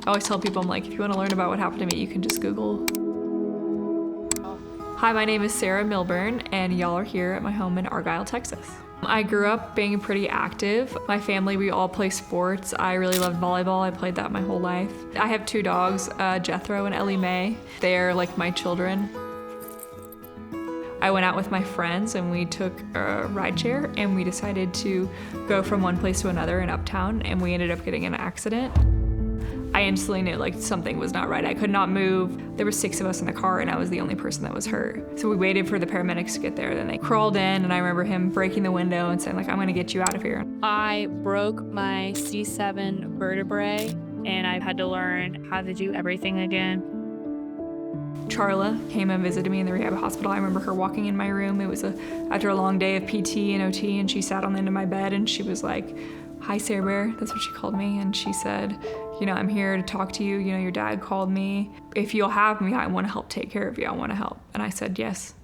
I always tell people, I'm like, if you want to learn about what happened to me, you can just Google. Hi, my name is Sarah Milburn, and y'all are here at my home in Argyle, Texas. I grew up being pretty active. My family, we all play sports. I really loved volleyball. I played that my whole life. I have 2 dogs, Jethro and Ellie Mae. They're like my children. I went out with my friends and we took a rideshare and we decided to go from one place to another in Uptown, and we ended up getting in an accident. I instantly knew like something was not right. I could not move. There were 6 of us in the car and I was the only person that was hurt. So we waited for the paramedics to get there. Then they crawled in and I remember him breaking the window and saying like, I'm gonna get you out of here. I broke my C7 vertebrae and I had to learn how to do everything again. Charla came and visited me in the rehab hospital. I remember her walking in my room. It was after a long day of PT and OT, and she sat on the end of my bed and she was like, hi, Sarah Bear. That's what she called me. And she said, you know, I'm here to talk to you. You know, your dad called me. If you'll have me, I want to help take care of you. I want to help. And I said, yes.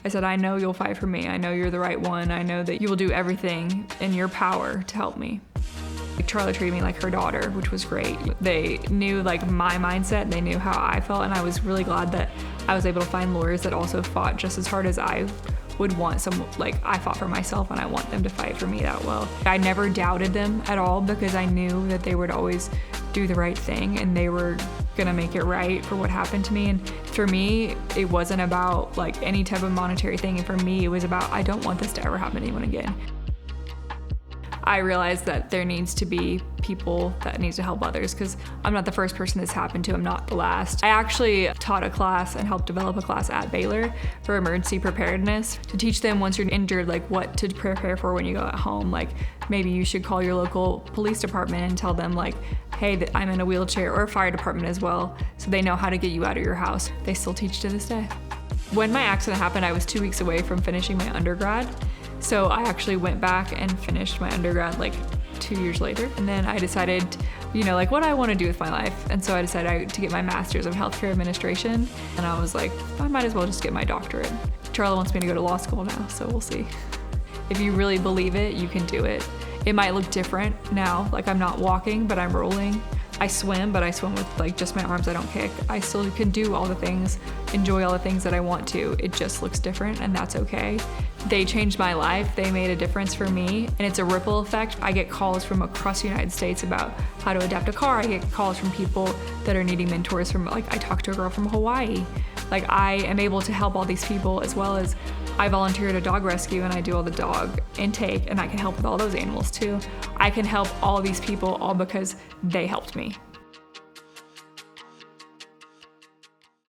I said, I know you'll fight for me. I know you're the right one. I know that you will do everything in your power to help me. Charla treated me like her daughter, which was great. They knew like my mindset, they knew how I felt, and I was really glad that I was able to find lawyers that also fought just as hard as I would want I fought for myself and I want them to fight for me that well. I never doubted them at all because I knew that they would always do the right thing and they were gonna make it right for what happened to me. And for me, it wasn't about like any type of monetary thing. And for me, it was about, I don't want this to ever happen to anyone again. I realized that there needs to be people that needs to help others because I'm not the first person this happened to. I'm not the last. I actually taught a class and helped develop a class at Baylor for emergency preparedness to teach them once you're injured, like what to prepare for when you go at home. Like maybe you should call your local police department and tell them like, hey, that I'm in a wheelchair, or a fire department as well, so they know how to get you out of your house. They still teach to this day. When my accident happened, I was 2 weeks away from finishing my undergrad. So I actually went back and finished my undergrad like 2 years later. And then I decided, you know, like what I want to do with my life. And so I decided to get my master's of healthcare administration. And I was like, I might as well just get my doctorate. Charla wants me to go to law school now, so we'll see. If you really believe it, you can do it. It might look different now, like I'm not walking, but I'm rolling. I swim, but I swim with like just my arms, I don't kick. I still can do all the things, enjoy all the things that I want to. It just looks different, and that's okay. They changed my life, they made a difference for me, and it's a ripple effect. I get calls from across the United States about how to adapt a car. I get calls from people that are needing mentors from, like I talked to a girl from Hawaii. Like I am able to help all these people, as well as I volunteer at a dog rescue and I do all the dog intake, and I can help with all those animals too. I can help all these people all because they helped me.